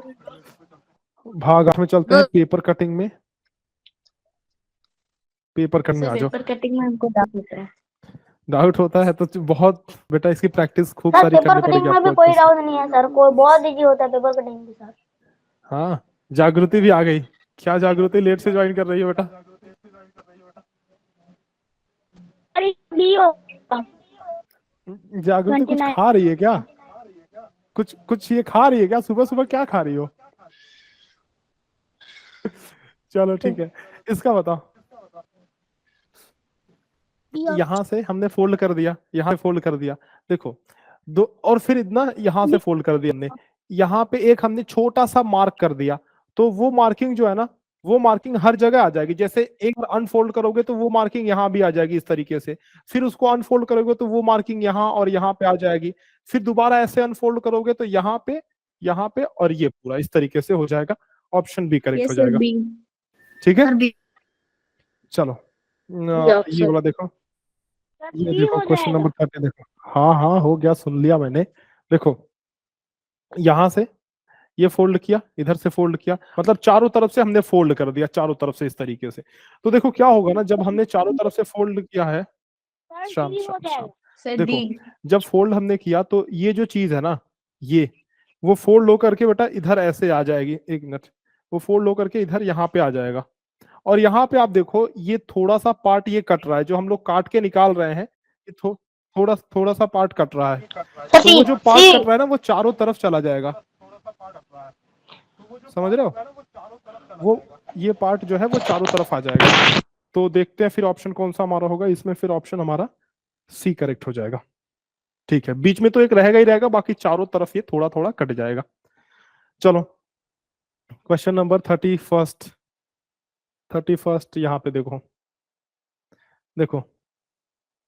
भाग 8 में चलते हैं, पेपर कटिंग में। पेपर कटिंग में आ जाओ। पेपर कटिंग में हमको डाउट होता है। डाउट होता है तो बहुत बेटा इसकी प्रैक्टिस खूब सर सारी पेपर करनी कटिंग पड़ेगी में भी आपको कोई अच्छे से। डाउट नहीं है सर, कोई बहुत इजी होता है पेपर कटिंग भी सर। हाँ, जागृति भी आ गई। क्या जागृति लेट से ज्वाइन कर रही है बेटा? अरे बी होगा। जागृति कुछ 29 खा रही है क्या? कुछ कुछ ये खा रही है क्या? सुबह सुबह क्या खा रही हो? चलो ठीक है, इसका बताओ। यहां से हमने फोल्ड कर दिया, यहां से फोल्ड कर दिया, देखो दो, और फिर इतना यहां से फोल्ड कर दिया हमने, यहां पे एक हमने छोटा सा मार्क कर दिया, तो वो मार्किंग जो है ना, वो मार्किंग हर जगह आ जाएगी। जैसे एक बार अनफोल्ड करोगे तो वो मार्किंग यहां भी आ जाएगी इस तरीके से, फिर उसको अनफोल्ड करोगे तो वो मार्किंग यहां और यहां पे आ जाएगी, फिर दोबारा ऐसे अनफोल्ड करोगे तो यहाँ पे और ये पूरा इस तरीके से हो जाएगा। ऑप्शन बी करेक्ट हो जाएगा। ठीक है, चलो ये वाला देखो, सर ये सी देखो हो क्वेश्चन जाएगा। नंबर 30 देखो। हाँ हाँ हो गया, सुन लिया मैंने। देखो यहां से ये फोल्ड किया, इधर से फोल्ड किया, मतलब चारों तरफ से हमने फोल्ड कर दिया, चारों तरफ से इस तरीके से। तो देखो क्या होगा ना, जब हमने चारों तरफ से फोल्ड किया है, सर शांत डी हो शांत शांत, जाएगा। देखो जब फोल्ड हमने किया तो ये जो चीज है ना, ये वो फोल्ड होकर के बेटा इधर ऐसे आ जाएगी, एक मिनट, वो फोल्ड होकर के इधर यहाँ पे आ जाएगा। और यहाँ पे आप देखो ये थोड़ा सा पार्ट ये कट रहा है, जो हम लोग काट के निकाल रहे हैं, ये थोड़ा थोड़ा सा पार्ट कट रहा है। सर तो वो जो पार्ट कट रहा है ना, वो चारों तरफ चला जाएगा, समझ रहे हो? वो ये पार्ट जो है वो चारों तरफ आ जाएगा। तो देखते हैं फिर ऑप्शन कौन सा हमारा होगा इसमें, फिर ऑप्शन हमारा सी करेक्ट हो जाएगा। ठीक है, बीच में तो एक रहेगा ही रहेगा, बाकी चारों तरफ ये थोड़ा थोड़ा कट जाएगा। चलो क्वेश्चन नंबर 31 यहाँ पे देखो, देखो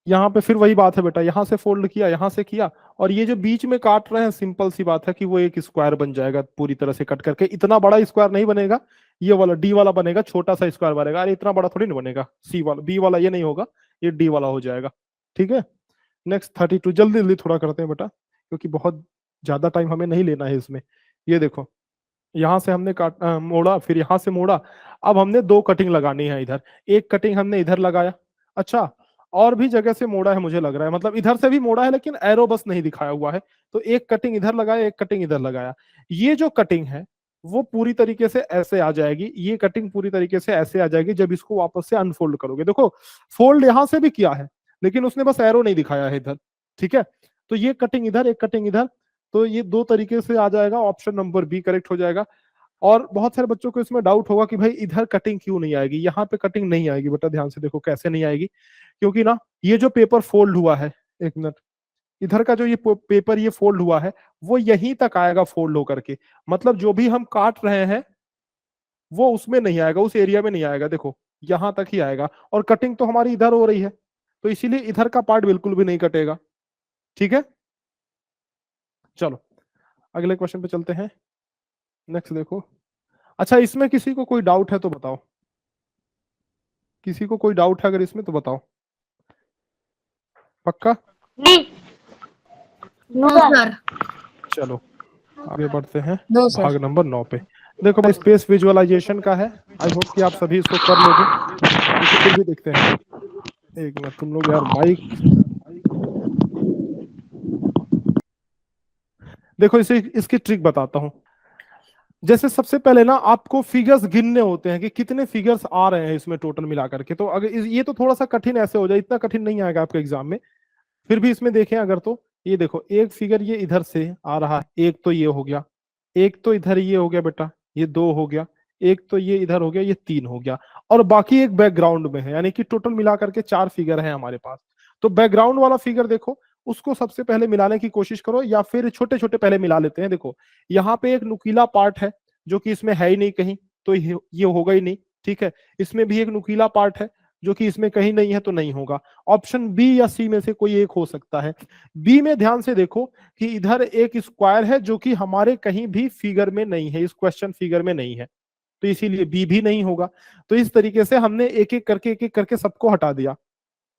यहाँ पे फिर वही बात है बेटा, यहाँ से फोल्ड किया, यहाँ से किया, और ये जो बीच में काट रहे हैं, सिंपल सी बात है कि वो एक स्क्वायर बन जाएगा पूरी तरह से कट करके। इतना बड़ा स्क्वायर नहीं बनेगा, ये वाला डी वाला बनेगा, छोटा सा स्क्वायर बनेगा। अरे इतना बड़ा थोड़ी नहीं बनेगा, सी वाला बी वाला ये नहीं होगा, ये डी वाला हो जाएगा। ठीक है, नेक्स्ट 32, जल्दी जल्दी थोड़ा करते हैं बेटा, क्योंकि बहुत ज्यादा टाइम हमें नहीं लेना है इसमें। ये देखो यहां से हमने मोड़ा, फिर यहां से मोड़ा, अब हमने दो कटिंग लगानी है इधर, एक कटिंग हमने इधर लगाया, अच्छा और भी जगह से मोड़ा है मुझे लग रहा है, मतलब इधर से भी मोड़ा है लेकिन एरो बस नहीं दिखाया हुआ है, तो एक कटिंग इधर लगाया, एक कटिंग इधर लगाया। ये जो कटिंग है वो पूरी तरीके से ऐसे आ जाएगी, ये कटिंग पूरी तरीके से ऐसे आ जाएगी जब इसको वापस से अनफोल्ड करोगे। देखो फोल्ड यहां से भी किया है, लेकिन उसने बस एरो नहीं दिखाया है इधर। ठीक है, तो ये कटिंग इधर, एक कटिंग इधर, तो ये दो तरीके से आ जाएगा। ऑप्शन नंबर बी करेक्ट हो जाएगा। और बहुत सारे बच्चों को इसमें डाउट होगा कि भाई इधर कटिंग क्यों नहीं आएगी, यहाँ पे कटिंग नहीं आएगी बेटा, ध्यान से देखो कैसे नहीं आएगी, क्योंकि ना ये जो पेपर फोल्ड हुआ है, एक मिनट, इधर का जो ये पेपर ये फोल्ड हुआ है वो यहीं तक आएगा फोल्ड होकर के, मतलब जो भी हम काट रहे हैं वो उसमें नहीं आएगा, उस एरिया में नहीं आएगा, देखो यहां तक ही आएगा। और कटिंग तो हमारी इधर हो रही है, तो इसीलिए इधर का पार्ट बिल्कुल भी नहीं कटेगा। ठीक है, चलो अगले क्वेश्चन पे चलते हैं। नेक्स्ट देखो, अच्छा इसमें किसी को कोई डाउट है तो बताओ, किसी को कोई डाउट है अगर इसमें तो बताओ, पक्का? नहीं नो सर। चलो आगे बढ़ते हैं नो सर। भाग नंबर 9 पे। देखो भाई स्पेस विजुअलाइजेशन का है, आई होप कि आप सभी इसको कर लोगे, लेकिन फिर भी देखते हैं। एक मिनट तुम लोग यार, माइक, देखो इसे इसकी ट्रिक बताता हूं। जैसे सबसे पहले ना आपको फिगर्स गिनने होते हैं कि कितने फिगर्स आ रहे हैं इसमें टोटल मिला करके। तो अगर ये तो थोड़ा सा कठिन ऐसे हो जाए, इतना कठिन नहीं आएगा आपके एग्जाम में, फिर भी इसमें देखें अगर, तो ये देखो एक फिगर ये इधर से आ रहा है, एक तो ये हो गया, एक तो इधर ये हो गया बेटा, ये दो हो गया, एक तो ये इधर हो गया, ये तीन हो गया, और बाकी एक बैकग्राउंड में है, यानी कि टोटल मिला करके 4 फिगर है हमारे पास। तो बैकग्राउंड वाला फिगर देखो, उसको सबसे पहले मिलाने की कोशिश करो, या फिर छोटे छोटे पहले मिला लेते हैं। देखो यहाँ पे एक नुकीला पार्ट है जो कि इसमें है ही नहीं कहीं, तो ये होगा ही नहीं। ठीक है, इसमें भी एक नुकीला पार्ट है जो कि इसमें कहीं नहीं है, तो नहीं होगा। ऑप्शन बी या सी में से कोई एक हो सकता है। बी में ध्यान से देखो कि इधर एक स्क्वायर है जो कि हमारे कहीं भी फिगर में नहीं है, इस क्वेश्चन फिगर में नहीं है, तो इसीलिए बी भी नहीं होगा। तो इस तरीके से हमने एक एक करके सबको हटा दिया।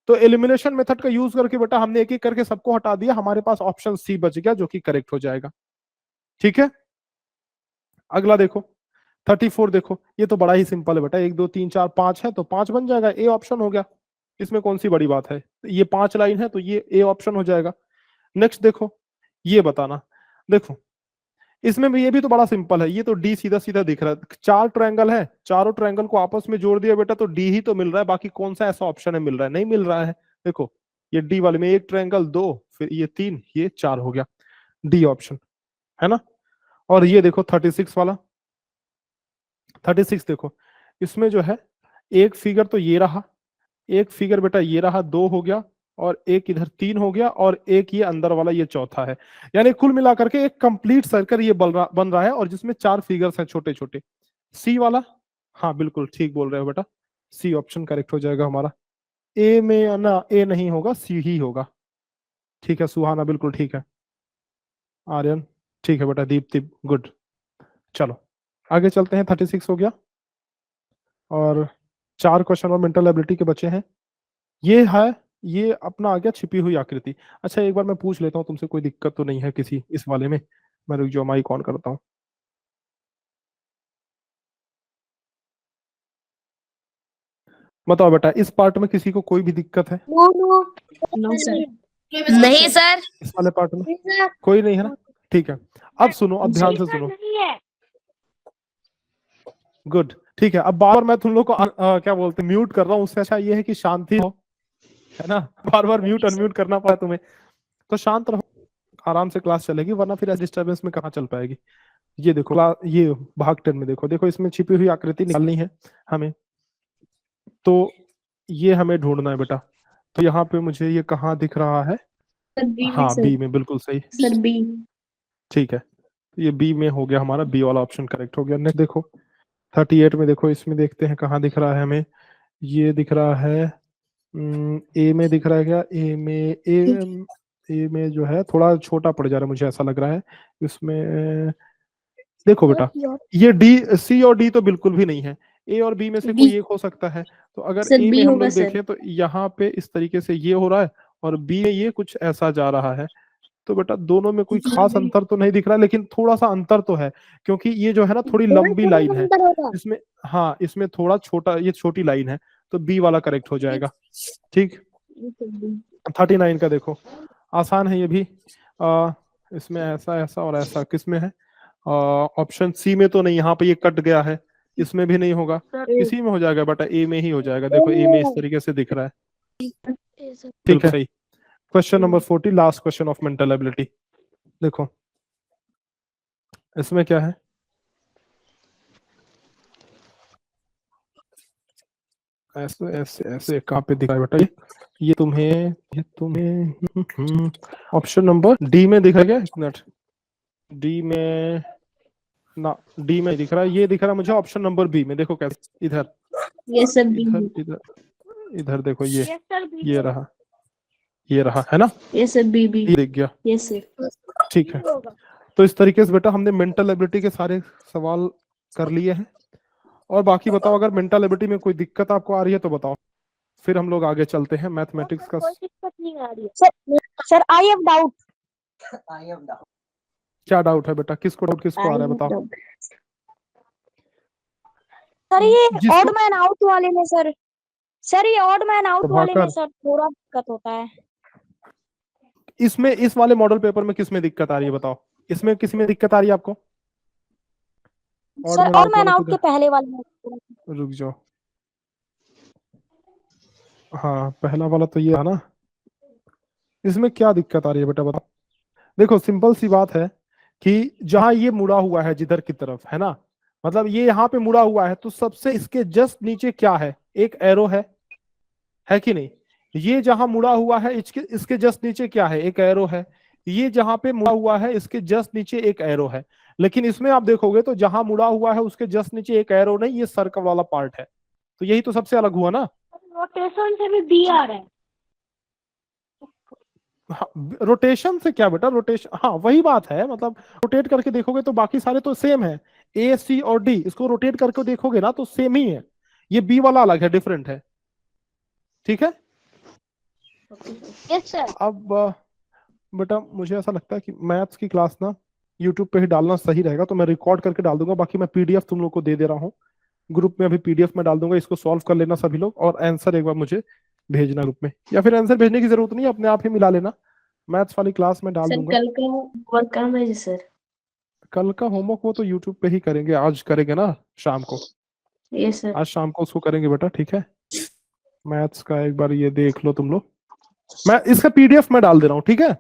तो एलिमिनेशन मेथड का यूज करके बेटा हमने एक एक करके सबको हटा दिया, हमारे पास ऑप्शन सी बच गया जो कि करेक्ट हो जाएगा। ठीक है, अगला देखो 34 देखो, ये तो बड़ा ही सिंपल है बेटा, 1 2 3 4 5 है तो 5 बन जाएगा, ए ऑप्शन हो गया, इसमें कौन सी बड़ी बात है, ये 5 लाइन है तो ये ए ऑप्शन हो जाएगा। नेक्स्ट देखो, ये बताना, देखो इसमें भी ये भी तो बड़ा सिंपल है, ये तो डी सीधा सीधा दिख रहा है, 4 ट्रायंगल है, चारों ट्रायंगल को आपस में जोड़ दिया बेटा तो डी ही तो मिल रहा है, बाकी कौन सा ऐसा ऑप्शन है मिल रहा है, नहीं मिल रहा है। देखो ये डी वाले में एक ट्रायंगल 2, फिर ये 3, ये 4 हो गया, डी ऑप्शन, है ना। और ये देखो 36 वाला, 36 देखो, इसमें जो है एक फिगर तो ये रहा, एक फिगर बेटा ये रहा, 2 हो गया, और एक इधर 3 हो गया, और एक ये अंदर वाला ये चौथा है। यानी कुल मिलाकर के एक कंप्लीट सर्कल ये बन रहा है, और जिसमें 4 फिगर्स हैं छोटे छोटे। सी वाला, हाँ बिल्कुल ठीक बोल रहे हो बेटा, सी ऑप्शन करेक्ट हो जाएगा हमारा। ए में ना, ए नहीं होगा, सी ही होगा। ठीक है सुहाना, बिल्कुल ठीक है। आर्यन ठीक है बेटा, दीप्ति गुड। चलो आगे चलते हैं, 36 हो गया, और 4 क्वेश्चन और मेंटल एबिलिटी के बचे हैं। ये है, ये अपना आ गया छिपी हुई आकृति। अच्छा एक बार मैं पूछ लेता हूँ तुमसे, कोई दिक्कत तो नहीं है किसी इस वाले में? मैं रुक जाओ, माइक ऑन करता हूँ। बताओ बेटा, इस पार्ट में किसी को कोई भी दिक्कत है? No sir. नहीं सर। इस वाले पार्ट में कोई नहीं है ना? ठीक है, अब सुनो, अब ध्यान से सुनो। नहीं है। गुड, ठीक है। अब बार बार मैं तुम लोग को क्या बोलते हैं, म्यूट कर रहा हूँ, उससे अच्छा ये है कि शांति हो, है ना। बार बार म्यूट अनम्यूट करना पड़ा तुम्हें, तो शांत रहो, आराम से क्लास चलेगी, वरना फिर डिस्टर्बेंस में कहाँ चल पाएगी। ये देखो ये भाग 10 में देखो, देखो इसमें छिपी हुई आकृति निकालनी है हमें, तो ये हमें ढूंढना है बेटा। तो यहाँ पे मुझे ये कहाँ दिख रहा है? हाँ बी में, बिल्कुल सही सर बी। ठीक है, ये बी में हो गया हमारा, बी वाला ऑप्शन करेक्ट हो गया। नेक्स्ट देखो 38 में देखो, इसमें देखते हैं कहाँ दिख रहा है हमें। ये दिख रहा है ए में, दिख रहा है क्या? ए में जो है थोड़ा छोटा पड़ जा रहा है, मुझे ऐसा लग रहा है इसमें। देखो बेटा, ये डी, सी और डी तो बिल्कुल भी नहीं है, ए और बी में से कोई एक हो सकता है। तो अगर ए में हम लोग देखें तो यहाँ पे इस तरीके से ये हो रहा है, और बी में ये कुछ ऐसा जा रहा है। तो बेटा दोनों में कोई खास अंतर तो नहीं दिख रहा, लेकिन थोड़ा सा अंतर तो है, क्योंकि ये जो है ना थोड़ी लंबी लाइन है इसमें, हाँ इसमें थोड़ा छोटा, ये छोटी लाइन है, तो बी वाला करेक्ट हो जाएगा। ठीक, 39 का देखो, आसान है ये भी। इसमें ऐसा ऐसा और ऐसा किसमें है? ऑप्शन सी में तो नहीं, यहाँ पे ये कट गया है, इसमें भी नहीं होगा, इसी में हो जाएगा बेटा, ए में ही हो जाएगा। देखो ए में इस तरीके से दिख रहा है, ठीक है सही। Question number 40, last question of mental ability. देखो इसमें क्या है? ऐसे ऐसे ऐसे कहाँ पे दिखा है बेटा? ये तुम्हें ऑप्शन नंबर डी में दिखा गया, एक मिनट, डी में ना, डी में दिख रहा है, ये दिख रहा है मुझे ऑप्शन नंबर बी में। देखो कैसे, इधर इधर इधर इधर देखो, ये रहा, ये रहा, है ना? Yes sir B B. ये दिख गया, यस सर। ठीक है। तो इस तरीके से बेटा हमने मेंटल एबिलिटी के सारे सवाल कर लिए हैं। और बाकी बताओ, अगर मेंटल एबिलिटी में कोई दिक्कत आपको आ रही है तो बताओ, फिर हम लोग आगे चलते हैं मैथमेटिक्स का। कोई दिक्कत नहीं आ रही है सर। I have doubt. क्या डाउट है बेटा? किसको डाउट, किसको आ रहा है बताओ? सर ये जिसको- ऑड मैन आउट वाले में सर ये ऑड मैन आउट वाले में प्रभाकर, सर थोड़ा दिक्कत होता है। इसमें इस वाले मॉडल पेपर में किस में दिक्कत आ रही है बताओ? इसमें किसी में दिक्कत आ रही है आपको? सर ऑड मैन आउट के पहले वाले में। रुक जाओ, हाँ पहला वाला तो ये है ना, इसमें क्या दिक्कत आ रही है बेटा बताओ? देखो सिंपल सी बात है कि जहां ये मुड़ा हुआ है जिधर की तरफ, है ना, मतलब ये यहाँ पे मुड़ा हुआ है, तो सबसे इसके जस्ट नीचे क्या है? एक एरो है कि नहीं? ये जहां मुड़ा हुआ है इसके जस्ट नीचे क्या है? एक एरो है। ये जहां पे मुड़ा हुआ है इसके जस्ट नीचे एक एरो है। लेकिन इसमें आप देखोगे तो जहां मुड़ा हुआ है उसके जस्ट नीचे एक एरो नहीं, ये सर्कल वाला पार्ट है। तो यही तो सबसे अलग हुआ ना। रोटेशन से भी बी आ रहा है। हाँ, रोटेशन से क्या बेटा? रोटेशन, हाँ वही बात है, मतलब रोटेट करके देखोगे तो बाकी सारे तो सेम है, ए सी और डी, इसको रोटेट करके देखोगे ना तो सेम ही है। ये बी वाला अलग है, डिफरेंट है, ठीक है। Yes sir. अब बेटा मुझे ऐसा लगता है कि मैथ्स की क्लास ना यूट्यूब पे ही डालना सही रहेगा, तो मैं रिकॉर्ड करके डाल दूंगा, बाकी मैं पीडीएफ तुम लोग को दे रहा हूँ ग्रुप में, अभी पीडीएफ में डाल दूंगा, इसको सॉल्व कर लेना सभी लोग, और आंसर एक बार मुझे भेजना ग्रुप में, या फिर आंसर भेजने की जरूरत नहीं है, अपने आप ही मिला लेना, मैथ्स वाली क्लास में डाल सर दूंगा। कल का वर्क काम है जी सर। कल का होमवर्क वो तो यूट्यूब पे ही करेंगे, आज करेंगे ना शाम को, यस सर। आज शाम को उसको करेंगे बेटा, ठीक है। मैथ्स का एक बार ये देख लो तुम लोग, मैं इसका पीडीएफ में डाल दे रहा हूँ, ठीक है।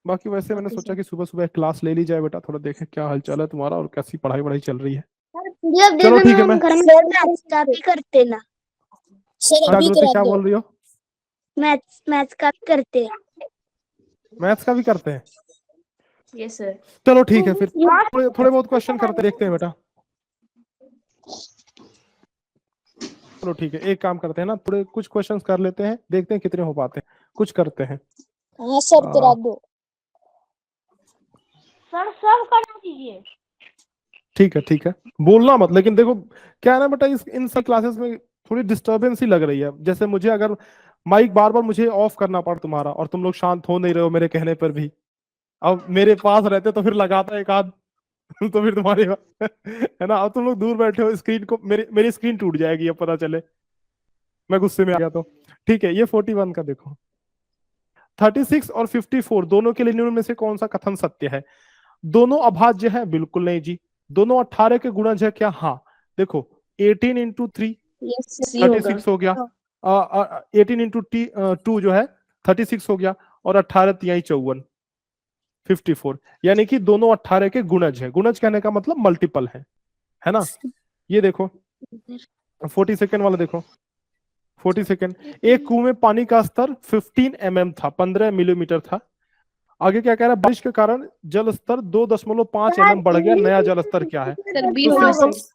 बाकी वैसे मैंने Okay, सोचा sir. कि सुबह सुबह क्लास ले ली जाए बेटा, थोड़ा देखें क्या हालचाल है तुम्हारा और कैसी पढ़ाई वढ़ाई चल रही है। पीडीएफ दे चलो देना, ठीक है, हम मैं घर में मैथ्स का भी करते ना। सर अभी जागृति करा क्या दो। बोल रही हो? मैथ्स का भी करते हैं। मैथ्स का भी करते हैं? Yes, sir. चलो ठीक है, फिर थोड़े थोड़े बहुत क्वेश्चन करते देखते हैं बेटा। चलो ठीक है, एक काम करते हैं ना, थोड़े कुछ क्वेश्चंस कर लेते हैं, देखते हैं कितने हो पाते हैं, कुछ करते हैं। हाँ सर आ, करा दो। सर सब करा दीजिए। ठीक है, बोलना मत, लेकिन देखो क्या है ना बेटा, इस इन सब क्लासेस में थोड़ी डिस्टरबेंस ही लग रही है। जैसे मुझे अगर माइक बार बार मुझे ऑफ करना पड़ तुम्हारा, और तुम लोग शांत हो नहीं रहे हो मेरे कहने पर भी। अब मेरे पास रहते तो फिर लगाता एक आध तो फिर तुम्हारी है ना। अब तुम लोग दूर बैठे हो, स्क्रीन को मेरी स्क्रीन टूट जाएगी अब पता चले मैं गुस्से में आ गया तो। ठीक है, ये 41 का देखो, 36 और 54 दोनों के लिए निम्न में से कौन सा कथन सत्य है? दोनों अभाज्य है? बिल्कुल नहीं जी। दोनों 18 के गुणज है क्या? हाँ। देखो 18 इंटू 3 Yes, C होगा. 36 हो गया, 18 इंटू 2 जो है 36 हो गया, और 18 तिहाई 54 54, यानी कि दोनों 18 के गुणज है। गुणज कहने का मतलब मल्टीपल है ना। ये देखो 42nd वाला देखो, 42nd, एक कुएं में पानी का स्तर 15 mm था, 15 मिलीमीटर था। आगे क्या कह रहा है? बारिश के कारण जल स्तर 2.5 mm बढ़ गया, नया जल स्तर क्या है? Sir, B तो होगा सिंपल sir.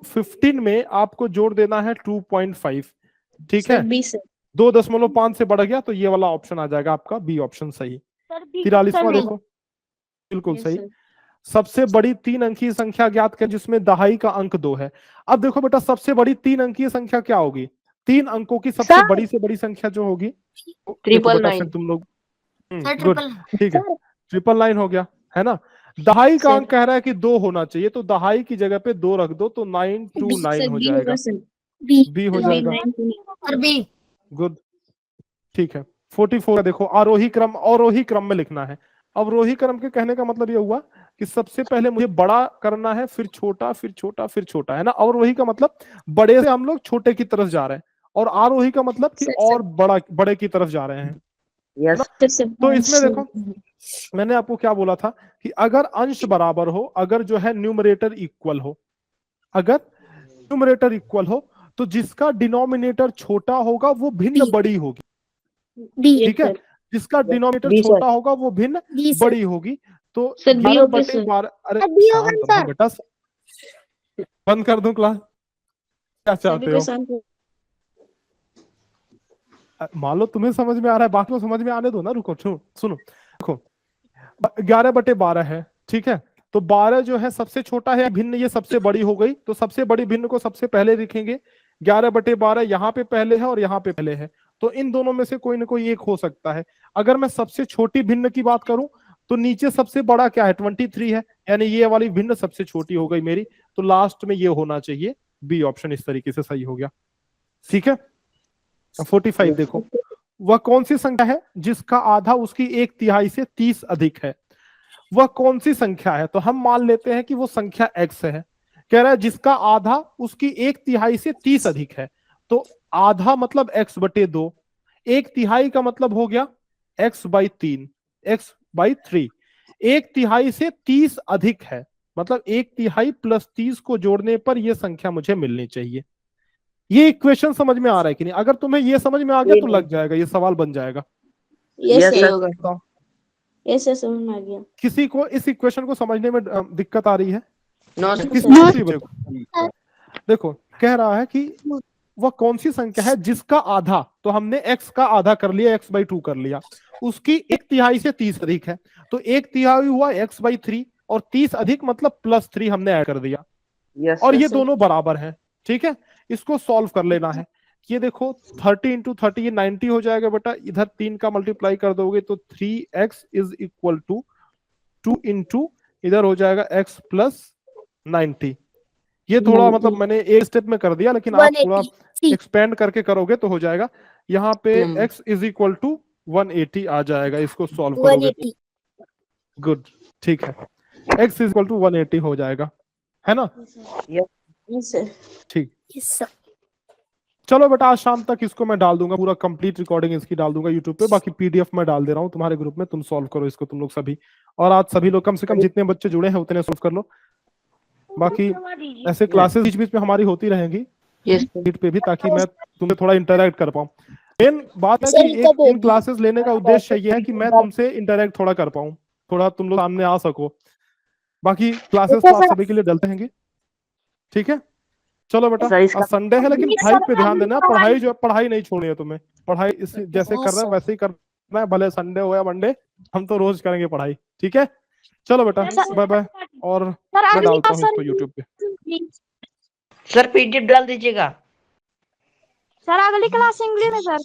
15 में आपको जोड़ देना है 2.5, ठीक Sir, है। B sir. 2.5 से बढ़ गया तो ये वाला ऑप्शन आ जाएगा आपका, बी ऑप्शन सही। सर भी 43वां देखो, बिल्कुल Yes, सही। sir. सबसे बड़ी 3 अंकीय संख्या ज्ञात करें जिसमें दहाई का अंक 2 है। अब देखो बेटा, सबसे बड़ी 3 अंकीय संख्या क्या होगी? 3 अंकों की सबसे सर। बड़ी से बड़ी संख्या जो होगी, देखो ट्रिपल बेटा, नाइन। फिर तुम लोग गुड, ठीक है, 999 हो गया, है ना। दहाई का Sir. अंक कह रहा है कि 2 होना चाहिए, तो दहाई की जगह पे 2 रख दो तो Sir, 929 हो B जाएगा, होगा sir. बी हो Sir, B जाएगा। 929. गुड, ठीक है। 44 का देखो, आरोही क्रम में लिखना है। अवरोही क्रम के कहने का मतलब ये हुआ कि सबसे पहले मुझे बड़ा करना है, फिर छोटा, फिर छोटा, फिर छोटा, है ना। अवरोही का मतलब बड़े से हम लोग छोटे की तरफ जा रहे हैं, और आरोही का मतलब कि Sir, और बड़े की तरफ जा रहे हैं। यस Sir, तो इसमें देखो, मैंने आपको क्या बोला था कि अगर अंश बराबर हो, अगर जो है न्यूमरेटर इक्वल हो, अगर न्यूमरेटर इक्वल हो, तो जिसका डिनोमिनेटर छोटा होगा वो भिन्न बड़ी होगी, Yes, ठीक है। sir. जिसका डिनोमिनेटर बी सर। छोटा होगा वो भिन्न बड़ी होगी। तो सर, बी 11 होगा बटे सर। 12, अरे बी होगा शांत सर। रहो बेटा, बंद कर दूं क्लास? क्या सभी चाहते को हो? शांत मान लो तुम्हें समझ में आ रहा है, बाकी को समझ में आने दो ना। रुको, सुनो देखो, 11 बटे 12 है, ठीक है। तो 12 जो है सबसे छोटा है, भिन्न ये सबसे बड़ी हो गई, तो सबसे बड़ी भिन्न को सबसे पहले लिखेंगे। 11 बटे 12 यहाँ पे पहले है और यहाँ पे पहले है, तो इन दोनों में से कोई ना कोई एक हो सकता है। अगर मैं सबसे छोटी भिन्न की बात करूं तो नीचे सबसे बड़ा क्या है? 23 है, यानी ये वाली भिन्न सबसे छोटी हो गई मेरी, तो लास्ट में ये होना चाहिए, बी ऑप्शन इस तरीके से सही हो गया, ठीक है। 45 देखो, वह कौन सी संख्या है जिसका आधा उसकी 1/3 से 30 अधिक है? वह कौन सी संख्या है? तो हम मान लेते हैं कि वो संख्या x है। कह रहा है जिसका आधा उसकी 1/3 से 30 अधिक है, तो आधा मतलब x बटे 2, 1/3 का मतलब हो गया x/3, x/3। 1/3 से 30 अधिक है, मतलब 1/3 प्लस 30 को जोड़ने पर यह संख्या मुझे मिलनी चाहिए। ये इक्वेशन समझ में आ रहा है कि नहीं? अगर तुम्हें ये समझ में आ गया तो लग जाएगा, ये सवाल बन जाएगा। Yes, yes sir. सर। बताओ, Yes, sir, समझ में आ गया. किसी को इस इक्वेशन को समझने में दिक्कत आ रही है? नो किसी को? देखो कह रहा है कि वह कौन सी संख्या है जिसका आधा, तो हमने x का आधा कर लिया, x/2 कर लिया, उसकी 1/3 से 30 अधिक है, तो 1/3 हुआ x/3 और 30 अधिक मतलब +3 हमने ऐड कर दिया, यस और ये sir. दोनों बराबर हैं, ठीक है। इसको सॉल्व कर लेना है। ये देखो 30 इंटू 30 ये 90 हो जाएगा बेटा, इधर 3 का मल्टीप्लाई कर दोगे तो 3x is equal to 2 into इधर हो जाएगा x प्लस 90। ये थोड़ा मतलब मैंने एक स्टेप में कर दिया, लेकिन आप थोड़ा एक्सपेंड करके करोगे तो हो जाएगा। यहाँ पे x इज इक्वल टू 180 आ जाएगा, इसको सॉल्व करोगे तो। गुड, ठीक है, x इज इक्वल टू 180 हो जाएगा, है ना। Yes, sir. ठीक, चलो बेटा, आज शाम तक इसको मैं डाल दूंगा, पूरा कंप्लीट रिकॉर्डिंग इसकी डाल दूंगा यूट्यूब पे। बाकी पीडीएफ में डाल दे रहा हूँ तुम्हारे ग्रुप में, तुम सॉल्व करो इसको तुम लोग सभी। और आज सभी लोग कम से कम जितने बच्चे जुड़े हैं उतने सॉल्व कर लो। बाकी ऐसे क्लासेस बीच बीच में हमारी होती रहेंगी यस मीट पे भी, ताकि मैं तुमसे थोड़ा इंटरेक्ट कर पाऊँ। मेन बात है सर, कि कब इन क्लासेस लेने का उद्देश्य ये है कि मैं तुमसे इंटरेक्ट थोड़ा कर पाऊँ, थोड़ा तुम लोग सामने आ सको। बाकी क्लासेस तो आप सभी के लिए डलते रहेंगे, ठीक है। चलो बेटा, सर, इसका- आज संडे है, लेकिन पढ़ाई पे ध्यान देना। पढ़ाई जो पढ़ाई नहीं छोड़नी है तुम्हें। पढ़ाई इस जैसे कर रहे हैं वैसे ही करना है, भले संडे हो या मंडे, हम तो रोज करेंगे पढ़ाई, ठीक है। चलो बेटा, बाय बाय। और सर मैं अगली डालता क्लास हूँ इसको यूट्यूब पे। सर पीडीएफ डाल दीजिएगा। सर अगली क्लास इंग्लिश में सर।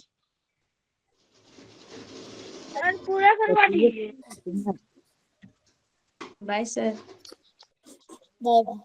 पूरा करवा दीजिए। Bye sir. Bye bye.